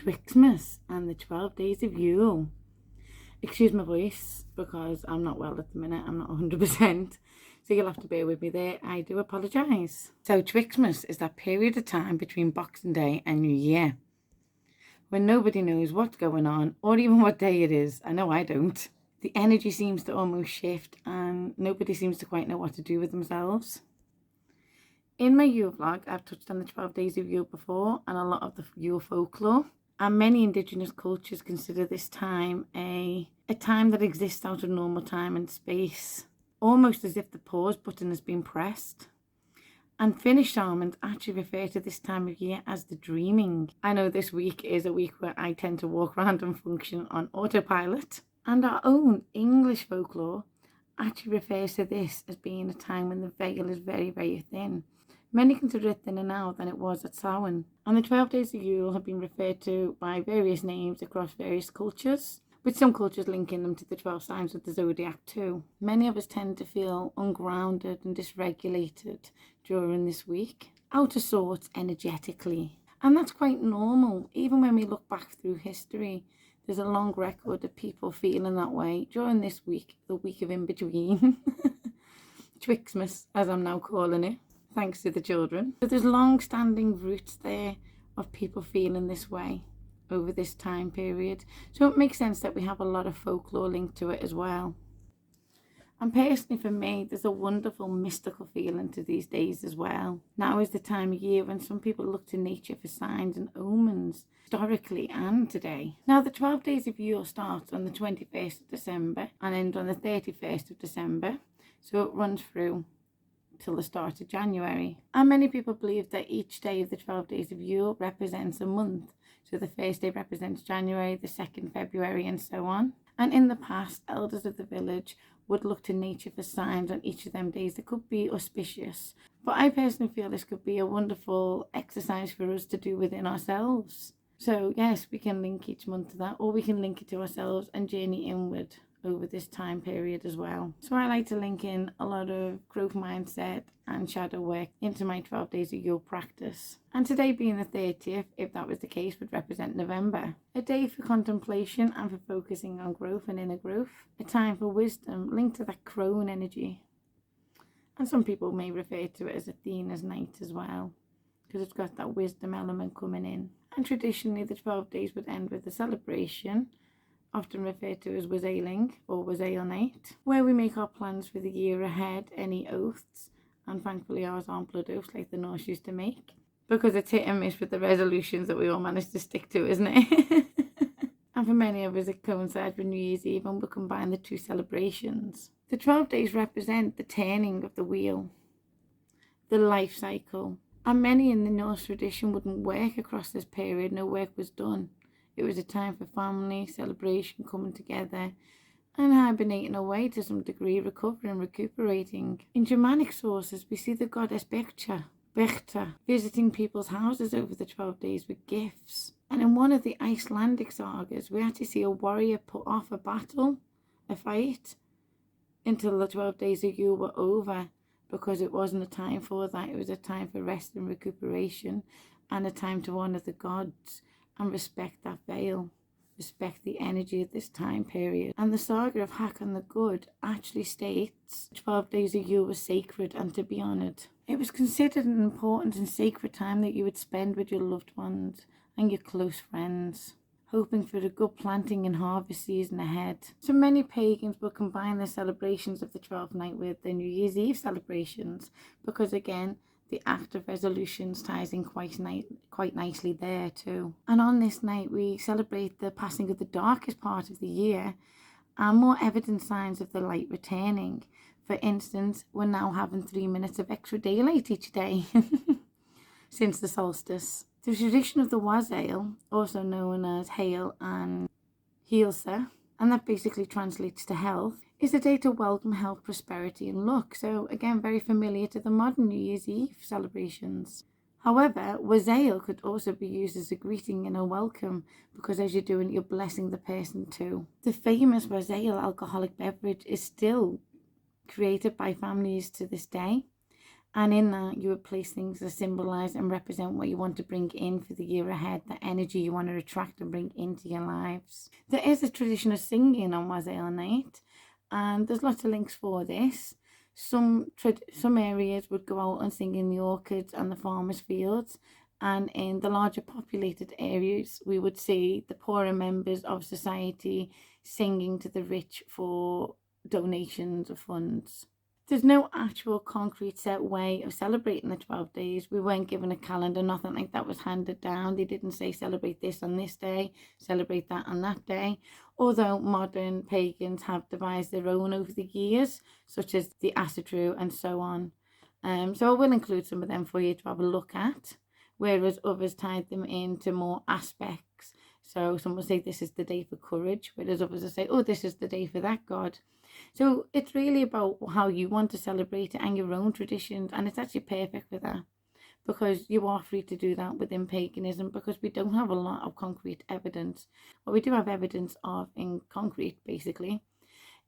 Twixtmas and the 12 days of Yule. Excuse my voice because I'm not well at the minute. I'm not 100%. So you'll have to bear with me there. I do apologise. So Twixtmas is that period of time between Boxing Day and New Year when nobody knows what's going on or even what day it is. I know I don't. The energy seems to almost shift and nobody seems to quite know what to do with themselves. In my Yule vlog, I've touched on the 12 days of Yule before and a lot of the Yule folklore. And many Indigenous cultures consider this time a time that exists out of normal time and space, almost as if the pause button has been pressed. And Finnish shamans actually refer to this time of year as the dreaming. I know this week is a week where I tend to walk around and function on autopilot. And our own English folklore actually refers to this as being a time when the veil is very, very thin. Many consider it thinner now than it was at Samhain. And the 12 days of Yule have been referred to by various names across various cultures, with some cultures linking them to the 12 signs of the zodiac too. Many of us tend to feel ungrounded and dysregulated during this week, out of sorts energetically. And that's quite normal. Even when we look back through history, there's a long record of people feeling that way during this week, the week of in between. Twixtmas, as I'm now calling it, thanks to the children. So there's long-standing roots there of people feeling this way over this time period. So it makes sense that we have a lot of folklore linked to it as well. And personally for me, there's a wonderful mystical feeling to these days as well. Now is the time of year when some people look to nature for signs and omens, historically and today. Now the 12 days of Yule starts on the 21st of December and end on the 31st of December. So it runs through till the start of January. And many people believe that each day of the 12 days of Yule represents a month. So the first day represents January, the second February, and so on. And in the past, elders of the village would look to nature for signs on each of them days that could be auspicious. But I personally feel this could be a wonderful exercise for us to do within ourselves. So yes, we can link each month to that, or we can link it to ourselves and journey inward over this time period as well. So I like to link in a lot of growth mindset and shadow work into my 12 days of Yule practice. And today being the 30th, if that was the case, would represent November. A day for contemplation and for focusing on growth and inner growth. A time for wisdom linked to that crone energy. And some people may refer to it as Athena's night as well, because it's got that wisdom element coming in. And traditionally the 12 days would end with a celebration, often referred to as Wassailing or Wassail Night, where we make our plans for the year ahead, any oaths, and thankfully ours aren't blood oaths like the Norse used to make, because it's hit and miss with the resolutions that we all manage to stick to, isn't it? And for many of us it coincides with New Year's Eve and we'll combine the two celebrations. The 12 days represent the turning of the wheel, the life cycle, and many in the Norse tradition wouldn't work across this period. No work was done. It was a time for family, celebration, coming together and hibernating away to some degree, recovering, recuperating. In Germanic sources, we see the goddess Berta, visiting people's houses over the 12 days with gifts. And in one of the Icelandic sagas, we actually see a warrior put off a battle, a fight, until the 12 days of Yule were over, because it wasn't a time for that. It was a time for rest and recuperation and a time to honour the gods and respect that veil, respect the energy of this time period. And the saga of Hakon the Good actually states 12 days of Yule was sacred and to be honoured. It was considered an important and sacred time that you would spend with your loved ones and your close friends, hoping for a good planting and harvest season ahead. So many pagans will combine the celebrations of the 12th night with the New Year's Eve celebrations, because again, the act of resolutions ties in quite nicely there too. And on this night, we celebrate the passing of the darkest part of the year and more evident signs of the light returning. For instance, we're now having 3 minutes of extra daylight each day since the solstice. The tradition of the wassail, also known as Hail and Heilsa, and that basically translates to health, is a day to welcome health, prosperity and luck. So again, very familiar to the modern New Year's Eve celebrations. However, wassail could also be used as a greeting and a welcome, because as you're doing it, you're blessing the person too. The famous wassail alcoholic beverage is still created by families to this day, And in that, you would place things that symbolize and represent what you want to bring in for the year ahead, the energy you want to attract and bring into your lives. There is a tradition of singing on Wassail Night, and there's lots of links for this. Some areas would go out and sing in the orchards and the farmers' fields, and in the larger populated areas, we would see the poorer members of society singing to the rich for donations of funds. There's no actual concrete set way of celebrating the 12 days. We weren't given a calendar, nothing like that was handed down. They didn't say celebrate this on this day, celebrate that on that day. Although modern pagans have devised their own over the years, such as the Asatru and so on. So I will include some of them for you to have a look at, whereas others tied them into more aspects. So some will say this is the day for courage, whereas others will say, oh, this is the day for that god. So it's really about how you want to celebrate it and your own traditions, and it's actually perfect for that, because you are free to do that within paganism, because we don't have a lot of concrete evidence. What we do have evidence of in concrete, basically,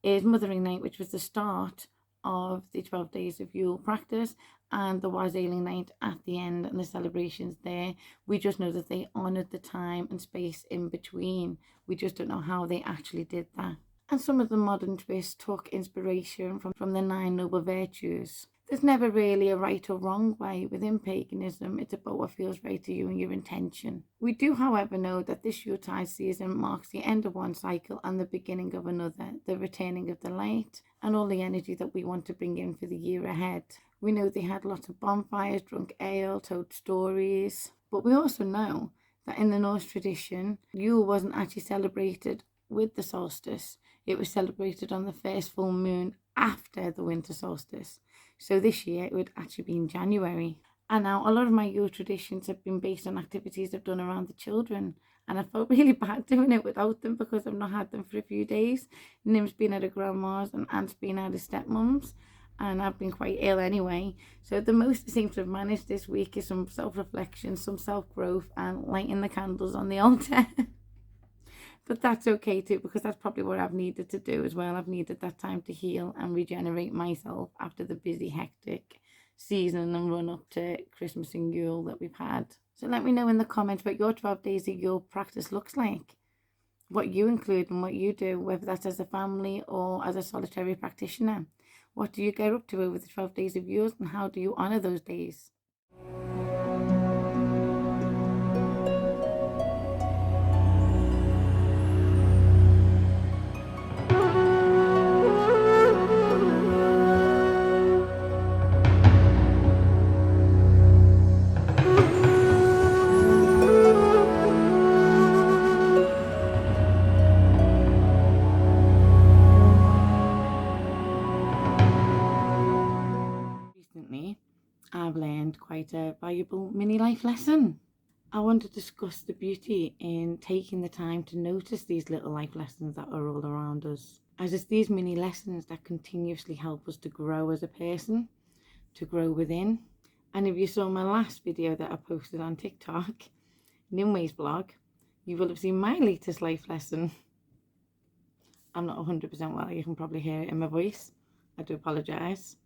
is Mothering Night, which was the start of the 12 days of Yule practice, and the Wassailing Night at the end and the celebrations there. We just know that they honoured the time and space in between. We just don't know how they actually did that. And some of the modern twists took inspiration from the 9 noble virtues. There's never really a right or wrong way within paganism. It's about what feels right to you and your intention. We do, however, know that this Yuletide season marks the end of one cycle and the beginning of another, the returning of the light and all the energy that we want to bring in for the year ahead. We know they had lots of bonfires, drunk ale, told stories, but we also know that in the Norse tradition, Yule wasn't actually celebrated with the solstice. It was celebrated on the first full moon after the winter solstice. So this year it would actually be in January. And now a lot of my Yule traditions have been based on activities I've done around the children. And I felt really bad doing it without them, because I've not had them for a few days. Nim's been at her grandma's and Aunt's been at her stepmom's. And I've been quite ill anyway. So the most I seem to have managed this week is some self-reflection, some self-growth, and lighting the candles on the altar. But that's okay too, because that's probably what I've needed to do as well. I've needed that time to heal and regenerate myself after the busy, hectic season and run up to Christmas and Yule that we've had. So let me know in the comments what your 12 days of Yule practice looks like, what you include and what you do, whether that's as a family or as a solitary practitioner. What do you get up to over the 12 days of Yule, and how do you honour those days? Recently, I've learned quite a valuable mini life lesson. I want to discuss the beauty in taking the time to notice these little life lessons that are all around us, as it's these mini lessons that continuously help us to grow as a person, to grow within. And if you saw my last video that I posted on TikTok, Nimueh's blog, you will have seen my latest life lesson. I'm not 100% well, you can probably hear it in my voice. I do apologise.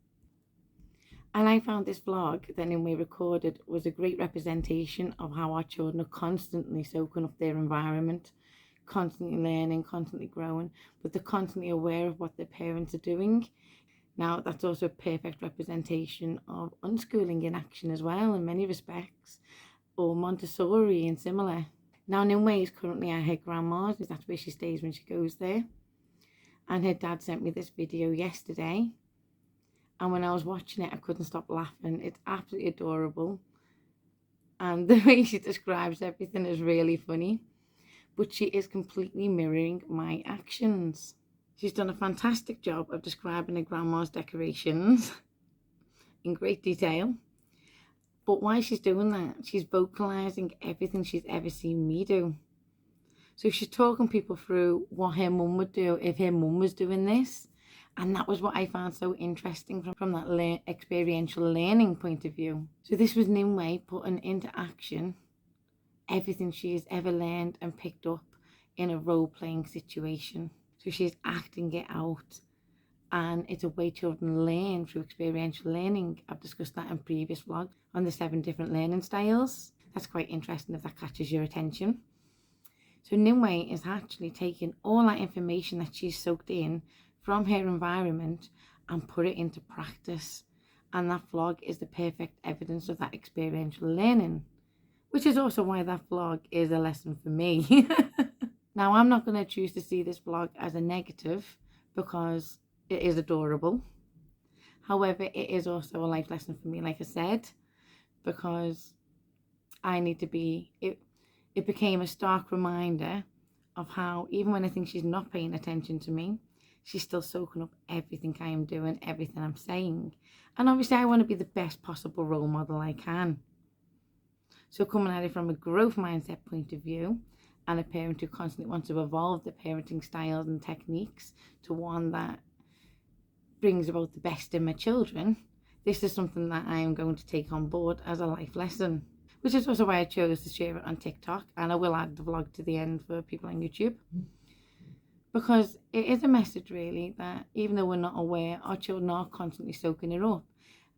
And I found this vlog that Nimueh recorded was a great representation of how our children are constantly soaking up their environment, constantly learning, constantly growing, but they're constantly aware of what their parents are doing. Now, that's also a perfect representation of unschooling in action as well, in many respects, or Montessori and similar. Now, Nimueh is currently at her grandma's, that's where she stays when she goes there. And her dad sent me this video yesterday. And when I was watching it, I couldn't stop laughing. It's absolutely adorable. And the way she describes everything is really funny. But she is completely mirroring my actions. She's done a fantastic job of describing her grandma's decorations in great detail. But while she's doing that, she's vocalising everything she's ever seen me do. So she's talking people through what her mum would do if her mum was doing this. And that was what I found so interesting from that experiential learning point of view. So this was Nimueh putting into action everything she has ever learned and picked up in a role-playing situation. So she's acting it out and it's a way children learn through experiential learning. I've discussed that in previous vlogs on the 7 different learning styles. That's quite interesting if that catches your attention. So Nimueh is actually taking all that information that she's soaked in from her environment and put it into practice. And that vlog is the perfect evidence of that experiential learning, which is also why that vlog is a lesson for me. Now, I'm not going to choose to see this vlog as a negative because it is adorable. However, it is also a life lesson for me, like I said, because I need to be, it became a stark reminder of how, even when I think she's not paying attention to me, she's still soaking up everything I am doing, everything I'm saying. And obviously I want to be the best possible role model I can. So coming at it from a growth mindset point of view, and a parent who constantly wants to evolve the parenting styles and techniques to one that brings about the best in my children, this is something that I am going to take on board as a life lesson, which is also why I chose to share it on TikTok, and I will add the vlog to the end for people on YouTube, because it is a message really that even though we're not aware, our children are constantly soaking it up.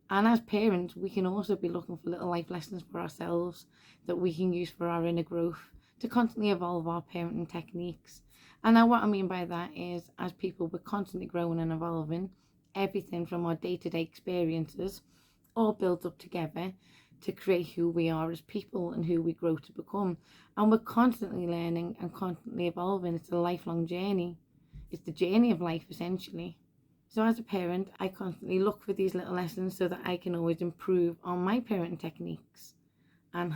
And as parents, we can also be looking for little life lessons for ourselves that we can use for our inner growth to constantly evolve our parenting techniques. And now what I mean by that is, as people, we're constantly growing and evolving. Everything from our day-to-day experiences all builds up together to create who we are as people and who we grow to become. And we're constantly learning and constantly evolving. It's a lifelong journey. It's the journey of life, essentially. So as a parent, I constantly look for these little lessons so that I can always improve on my parenting techniques and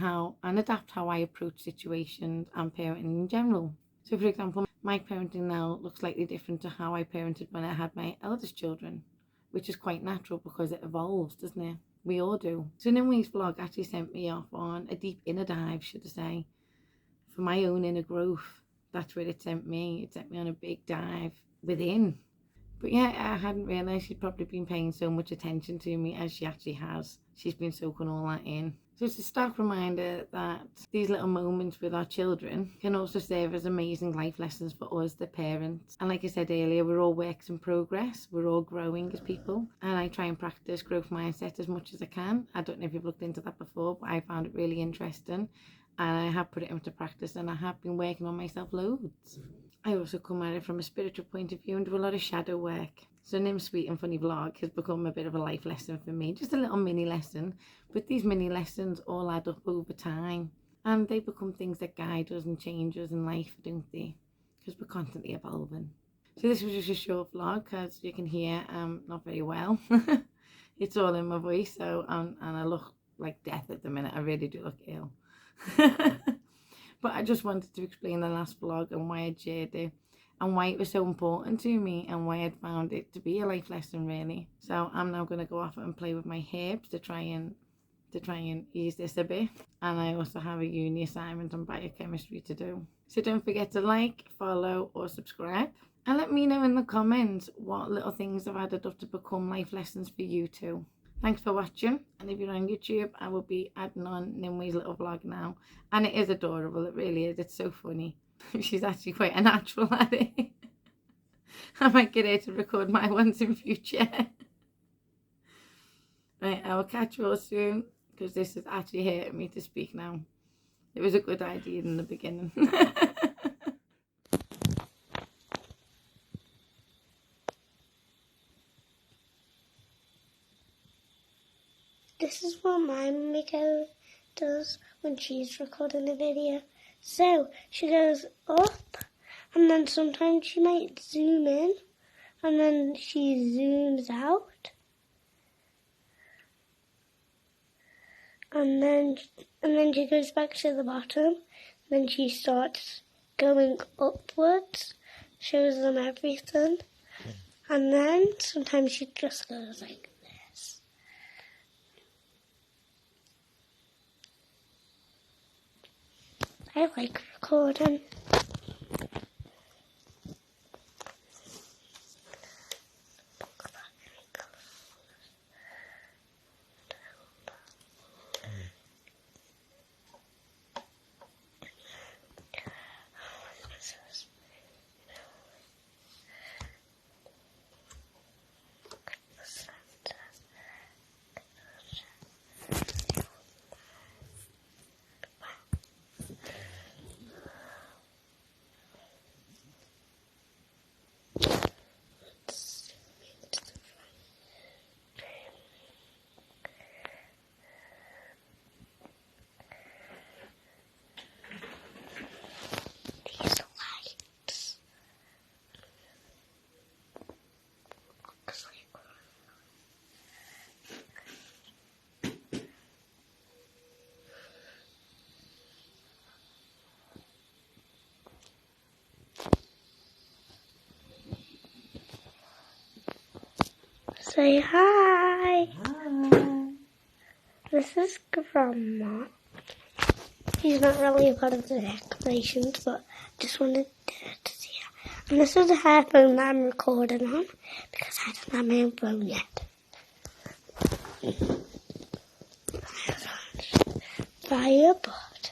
adapt how I approach situations and parenting in general. So for example, my parenting now looks slightly different to how I parented when I had my eldest children, which is quite natural because it evolves, doesn't it? We all do. So Nimueh's vlog actually sent me off on a deep inner dive, should I say, for my own inner growth. That's where it sent me. It sent me on a big dive within. But yeah, I hadn't realised she'd probably been paying so much attention to me as she actually has. She's been soaking all that in. So it's a stark reminder that these little moments with our children can also serve as amazing life lessons for us, the parents. And like I said earlier, we're all works in progress. We're all growing as people. And I try and practice growth mindset as much as I can. I don't know if you've looked into that before, but I found it really interesting. And I have put it into practice, and I have been working on myself loads. I also come at it from a spiritual point of view and do a lot of shadow work. So Nim's Sweet and Funny vlog has become a bit of a life lesson for me. Just a little mini lesson. But these mini lessons all add up over time. And they become things that guide us and change us in life, don't they? Because we're constantly evolving. So this was just a short vlog, because you can hear I'm not very well. It's all in my voice, so and I look like death at the minute. I really do look ill. But I just wanted to explain the last vlog and why I shared it and why it was so important to me and why I'd found it to be a life lesson, really. So I'm now going to go off and play with my herbs to try and ease this a bit. And I also have a uni assignment on biochemistry to do. So don't forget to like, follow or subscribe. And let me know in the comments what little things have added up to become life lessons for you too. Thanks for watching, and if you're on YouTube, I will be adding on Nimueh's little vlog now. And it is adorable, it really is, it's so funny. She's actually quite a natural at it. I might get her to record my ones in future. Right, I will catch you all soon, because this is actually hurting me to speak now. It was a good idea in the beginning. This is what my mummy does when she's recording a video. So she goes up, and then sometimes she might zoom in, and then she zooms out, and then she goes back to the bottom. Then she starts going upwards, shows them everything, and then sometimes she just goes like this. I like recording. Say hi. Hi. This is Grandma. She's not really a part of the decorations, but I just wanted to see her. And this is the hairphone that I'm recording on, because I don't have my own phone yet. Firebot.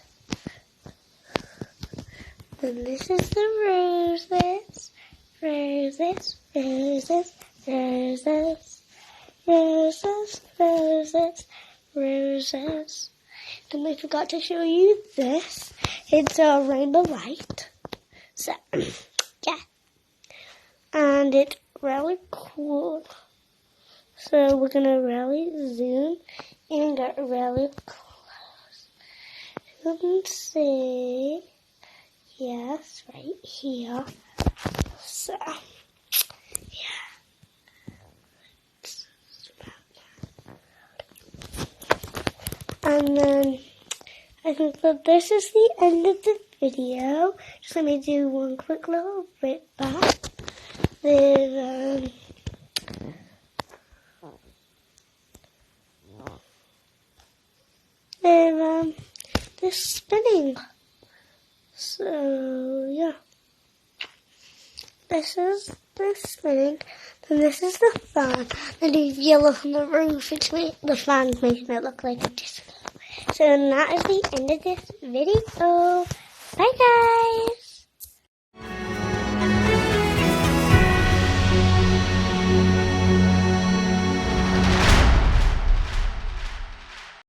And this is the roses. Roses, roses, roses, roses, roses, roses. Then we forgot to show you this. It's a rainbow light. So, yeah. And it's really cool. So we're going to really zoom and get really close. You can see, yes, right here. So, yeah. And then I think that this is the end of the video. Just let me do one quick little bit back. They're spinning. So yeah. This is the spinning, and this is the fan. And the yellow on the roof, the fan's making it look like a disco. So that is the end of this video. Bye guys!